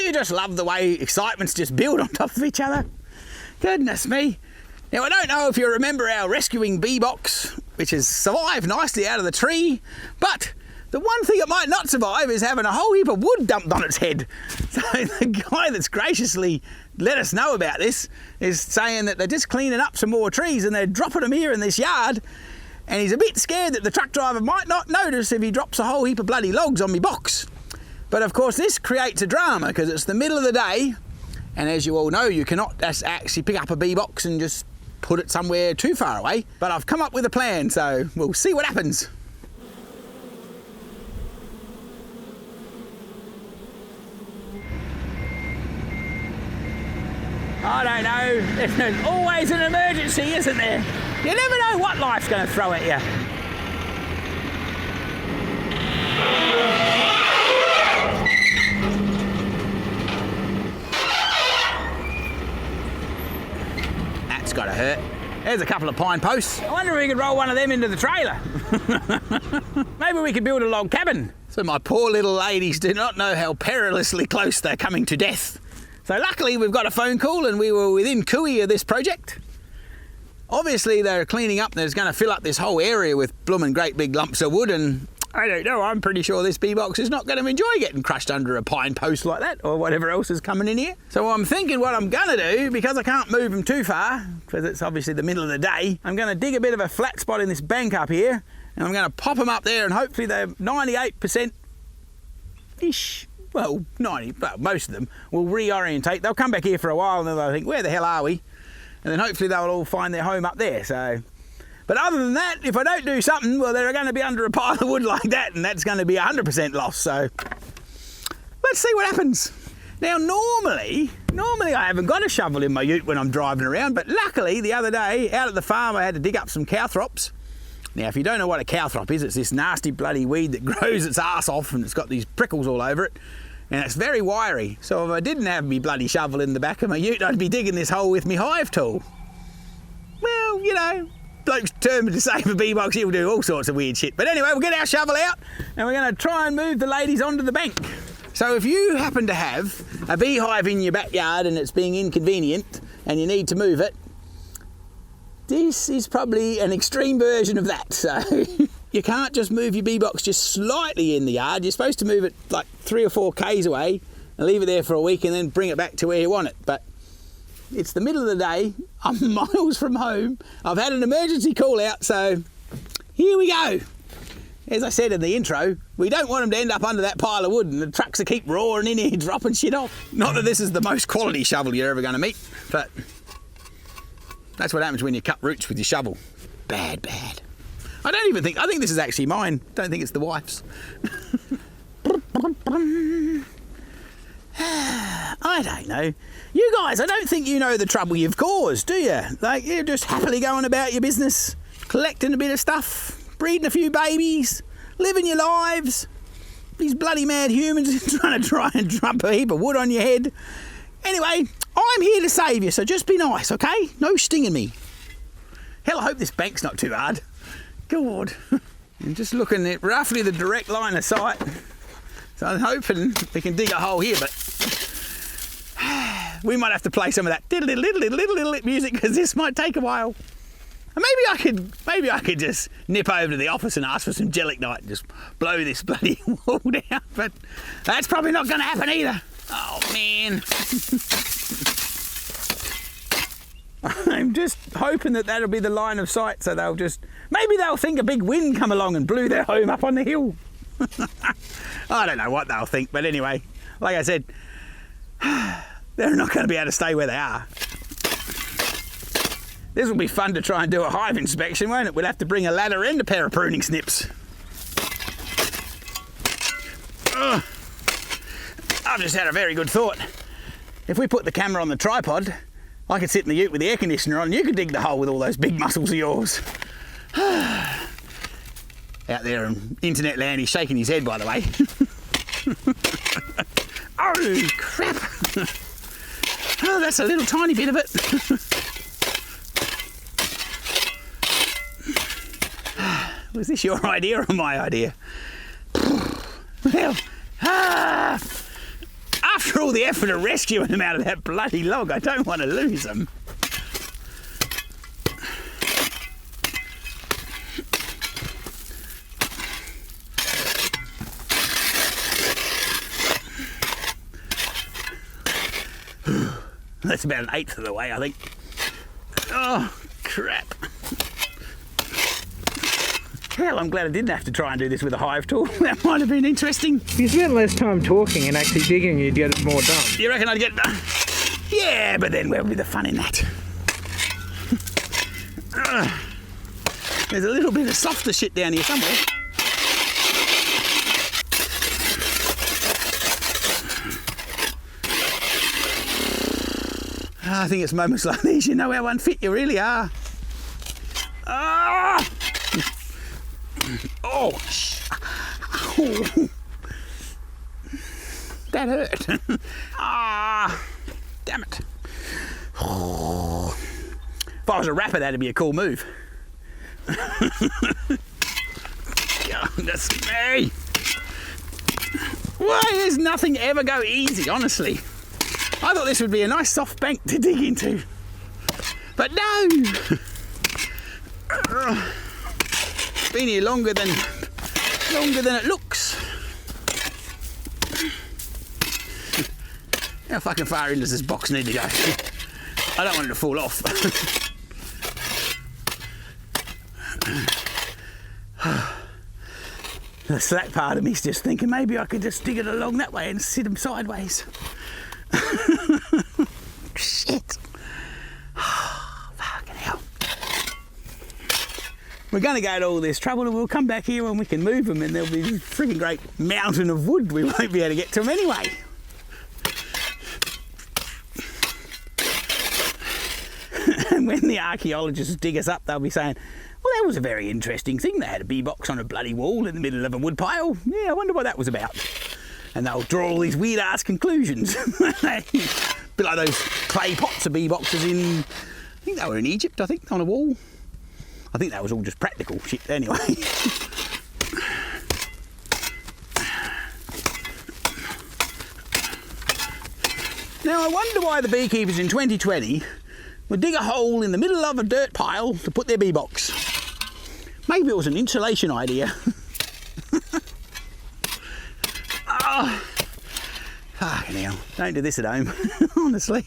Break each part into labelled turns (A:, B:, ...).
A: Don't you just love the way excitements just build on top of each other? Goodness me. Now, I don't know if you remember our rescuing bee box, which has survived nicely out of the tree, but the one thing it might not survive is having a whole heap of wood dumped on its head. So the guy that's graciously let us know about this is saying that they're just cleaning up some more trees and they're dropping them here in this yard, and he's a bit scared that the truck driver might not notice if he drops a whole heap of bloody logs on me box. But of course this creates a drama because it's the middle of the day, and as you all know, you cannot just actually pick up a bee box and just put it somewhere too far away. But I've come up with a plan, so we'll see what happens. I don't know, there's always an emergency, isn't there? You never know what life's going to throw at you. That's got to hurt. There's a couple of pine posts. I wonder if we could roll one of them into the trailer. Maybe we could build a log cabin. So my poor little ladies do not know how perilously close they're coming to death. So luckily we've got a phone call and we were within cooey of this project. Obviously they're cleaning up and they're going to fill up this whole area with blooming great big lumps of wood, and I don't know, I'm pretty sure this bee box is not going to enjoy getting crushed under a pine post like that or whatever else is coming in here. So I'm thinking what I'm going to do, because I can't move them too far, because it's obviously the middle of the day, I'm going to dig a bit of a flat spot in this bank up here and I'm going to pop them up there, and hopefully they're 98%-ish. Well, most of them will reorientate. They'll come back here for a while and then they'll think, where the hell are we? And then hopefully they'll all find their home up there. So, but other than that, if I don't do something, well, they're going to be under a pile of wood like that, and that's going to be 100% loss. So let's see what happens. Now, normally I haven't got a shovel in my ute when I'm driving around, but luckily the other day out at the farm I had to dig up some cowthrops. Now, if you don't know what a cowthrop is, it's this nasty bloody weed that grows its arse off and it's got these prickles all over it, and it's very wiry. So if I didn't have me bloody shovel in the back of my ute, I'd be digging this hole with me hive tool. Well, you know, bloke's determined to save a bee box, he'll do all sorts of weird shit. But anyway, we'll get our shovel out and we're going to try and move the ladies onto the bank. So if you happen to have a beehive in your backyard and it's being inconvenient and you need to move it, this is probably an extreme version of that. So you can't just move your bee box just slightly in the yard. You're supposed to move it like 3 or 4 k's away and leave it there for a week and then bring it back to where you want it. But it's the middle of the day, I'm miles from home, I've had an emergency call out, so here we go. As I said in the intro, we don't want them to end up under that pile of wood and the trucks will keep roaring in here, dropping shit off. Not that this is the most quality shovel you're ever going to meet, but that's what happens when you cut roots with your shovel. Bad. I think this is actually mine. Don't think it's the wife's. I don't know. You guys, I don't think you know the trouble you've caused, do you? Like, you're just happily going about your business, collecting a bit of stuff, breeding a few babies, living your lives. These bloody mad humans trying to dump a heap of wood on your head. Anyway, I'm here to save you, so just be nice, okay? No stinging me. Hell, I hope this bank's not too hard. God. I'm just looking at roughly the direct line of sight. So I'm hoping we can dig a hole here, but we might have to play some of that diddle music because this might take a while. And maybe I could just nip over to the office and ask for some gelignite and just blow this bloody wall down, but that's probably not going to happen either. Oh man. I'm just hoping that that'll be the line of sight, so maybe they'll think a big wind come along and blew their home up on the hill. I don't know what they'll think, but anyway, like I said, they're not going to be able to stay where they are. This will be fun to try and do a hive inspection, won't it? We'll have to bring a ladder and a pair of pruning snips. I've just had a very good thought. If we put the camera on the tripod, I could sit in the ute with the air conditioner on and you could dig the hole with all those big muscles of yours. Out there in internet land, he's shaking his head, by the way. Oh, crap. Oh, that's a little tiny bit of it. Was this your idea or my idea? Well, after all the effort of rescuing them out of that bloody log, I don't want to lose them. That's about 1/8 of the way, I think. Oh, crap. Hell, I'm glad I didn't have to try and do this with a hive tool. That might have been interesting.
B: If you spent less time talking and actually digging, you'd get it more done.
A: You reckon I'd get... Yeah, but then where would be the fun in that? There's a little bit of softer shit down here somewhere. I think it's moments like these you know how unfit you really are. Ah! Oh, that hurt. Ah, damn it. If I was a rapper, that'd be a cool move. Goodness me. Why does nothing ever go easy, honestly? I thought this would be a nice soft bank to dig into. But no! It's been here longer than it looks. How fucking far in does this box need to go? I don't want it to fall off. The slack part of me's just thinking maybe I could just dig it along that way and sit them sideways. Shit. Fucking hell. We're going to go to all this trouble and we'll come back here when we can move them and there'll be this frigging great mountain of wood. We won't be able to get to them anyway. And when the archaeologists dig us up, they'll be saying, well, that was a very interesting thing. They had a bee box on a bloody wall in the middle of a wood pile. Yeah, I wonder what that was about. And they'll draw all these weird-ass conclusions. A bit like those clay pots of bee boxes in... I think they were in Egypt, I think, on a wall. I think that was all just practical shit anyway. Now, I wonder why the beekeepers in 2020 would dig a hole in the middle of a dirt pile to put their bee box. Maybe it was an insulation idea. Oh, fucking hell. Don't do this at home, honestly.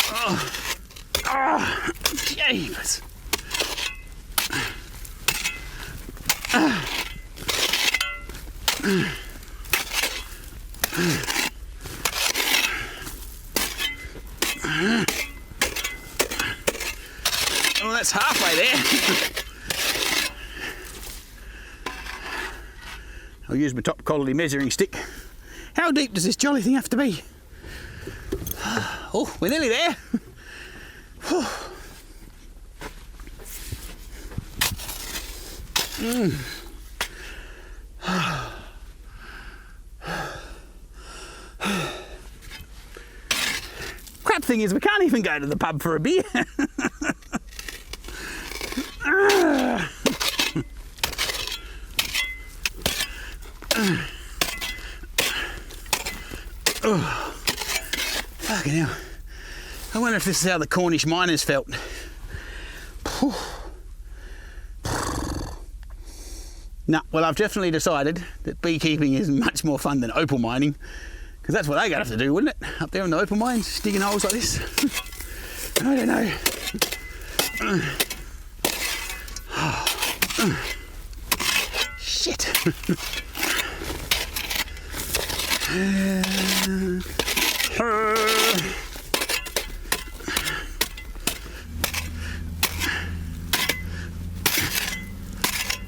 A: Oh, oh, jeebus. Well, that's halfway there. I'll use my top quality measuring stick. How deep does this jolly thing have to be? Oh, we're nearly there. Crap thing is, we can't even go to the pub for a beer. Oh, fucking hell. I wonder if this is how the Cornish miners felt. No, well, I've definitely decided that beekeeping is much more fun than opal mining, because that's what they're going to have to do, wouldn't it? Up there in the opal mines, digging holes like this. I don't know. Shit.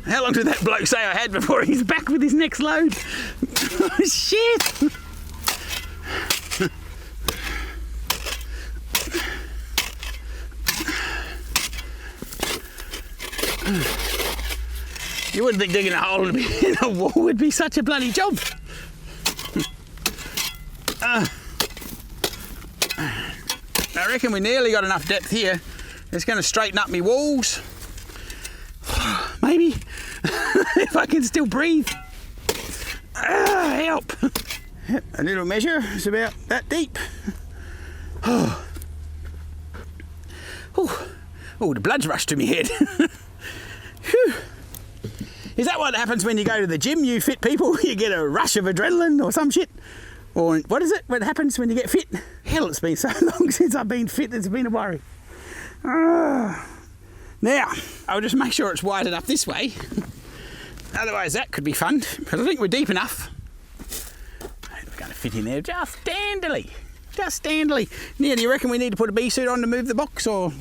A: How long did that bloke say I had before he's back with his next load? Oh, shit! You wouldn't think digging a hole in a wall would be such a bloody job. I reckon we nearly got enough depth here. It's going to straighten up my walls. Maybe. If I can still breathe. Help! A little measure is about that deep. Oh, the blood's rushed to me head. Whew. Is that what happens when you go to the gym, you fit people? You get a rush of adrenaline or some shit? Or what is it? What happens when you get fit? Hell, it's been so long since I've been fit, it's been a worry. Now, I'll just make sure it's wide enough this way. Otherwise that could be fun, because I think we're deep enough. We're going to fit in there just dandily. Just dandily. Now, do you reckon we need to put a bee suit on to move the box, or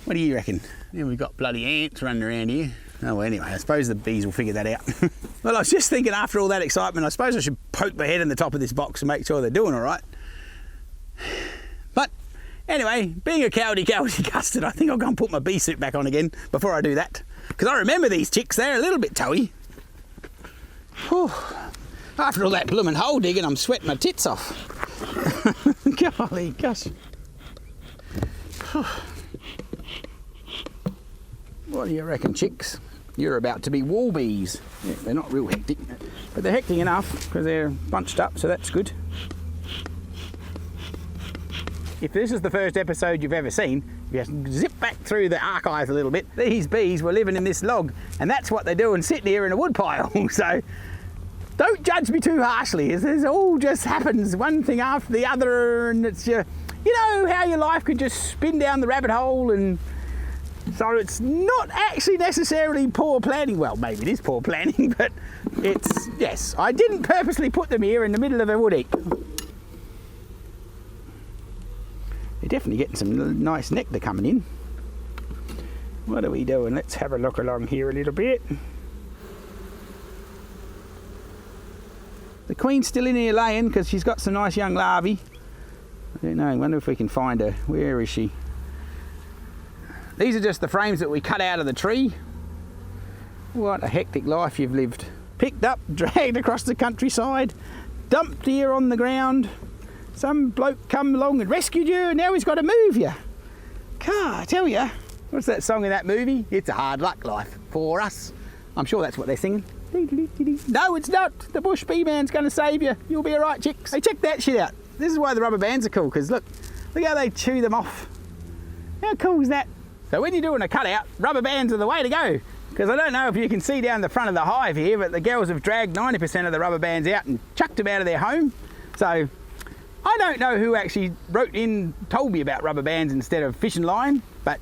A: what do you reckon? Now we've got bloody ants running around here. Oh, well, anyway, I suppose the bees will figure that out. Well, I was just thinking after all that excitement, I suppose I should poke my head in the top of this box and make sure they're doing all right. But anyway, being a cowdy custard, I think I'll go and put my bee suit back on again before I do that. Because I remember these chicks, they're a little bit toey. Whew. After all that bloomin' hole digging, I'm sweating my tits off. Golly gosh. What do you reckon, chicks? You're about to be wall bees. Yeah, they're not real hectic, but they're hectic enough because they're bunched up, so that's good. If this is the first episode you've ever seen, you have to zip back through the archives a little bit. These bees were living in this log, and that's what they're doing, sitting here in a wood pile. So don't judge me too harshly. This all just happens, one thing after the other, and it's you know how your life could just spin down the rabbit hole, and so it's not actually necessarily poor planning. Well, maybe it is poor planning, but it's, yes, I didn't purposely put them here in the middle of a wood heap. They're definitely getting some nice nectar coming in. What are we doing? Let's have a look along here a little bit. The queen's still in here laying because she's got some nice young larvae. I don't know, I wonder if we can find her. Where is she? These are just the frames that we cut out of the tree. What a hectic life you've lived. Picked up, dragged across the countryside, dumped here on the ground. Some bloke come along and rescued you, and now he's got to move you. I tell you, what's that song in that movie? It's a hard luck life for us. I'm sure that's what they're singing. No, it's not. The bush bee man's going to save you. You'll be all right, chicks. Hey, check that shit out. This is why the rubber bands are cool, because look how they chew them off. How cool is that? So when you're doing a cutout, rubber bands are the way to go. Because I don't know if you can see down the front of the hive here, but the girls have dragged 90% of the rubber bands out and chucked them out of their home. So I don't know who actually told me about rubber bands instead of fishing line, but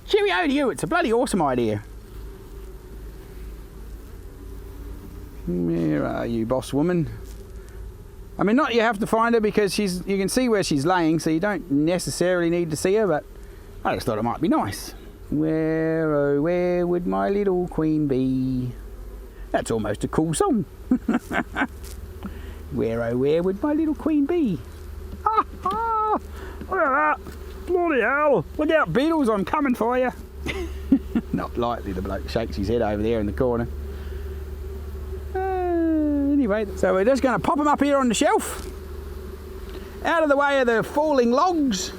A: cheerio to you, it's a bloody awesome idea. Where are you, boss woman? I mean, not you have to find her because you can see where she's laying, so you don't necessarily need to see her, but I just thought it might be nice. Where, oh, where would my little queen be? That's almost a cool song. Where, oh, where would my little queen be? Ha ha! Look at that! Bloody hell! Look out, beetles, I'm coming for you! Not likely, the bloke shakes his head over there in the corner. Anyway, so we're just going to pop them up here on the shelf. Out of the way of the falling logs.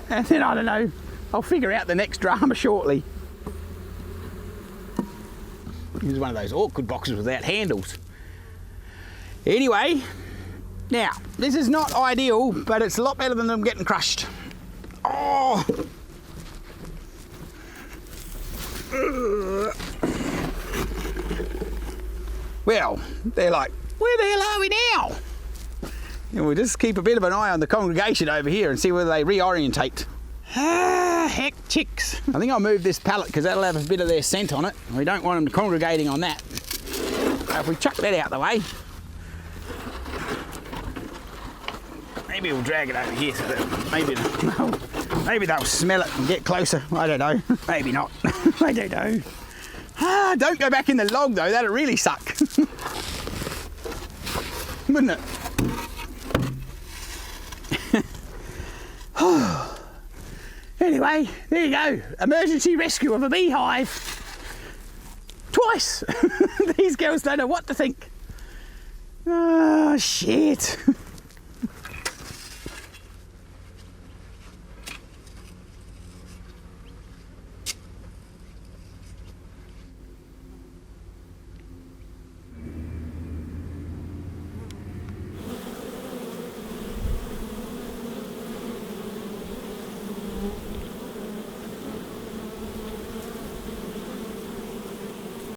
A: And then, I don't know, I'll figure out the next drama shortly. This is one of those awkward boxes without handles. Anyway, now, this is not ideal, but it's a lot better than them getting crushed. Oh! Well, they're like, where the hell are we now? And we'll just keep a bit of an eye on the congregation over here and see whether they reorientate. Heck, chicks. I think I'll move this pallet because that'll have a bit of their scent on it. We don't want them congregating on that. So if we chuck that out the way, maybe we'll drag it over here so that maybe they'll smell it and get closer. I don't know. Maybe not. I don't know. Don't go back in the log though, that'll really suck. Wouldn't it? Anyway, there you go. Emergency rescue of a beehive. Twice. These girls don't know what to think. Oh, shit.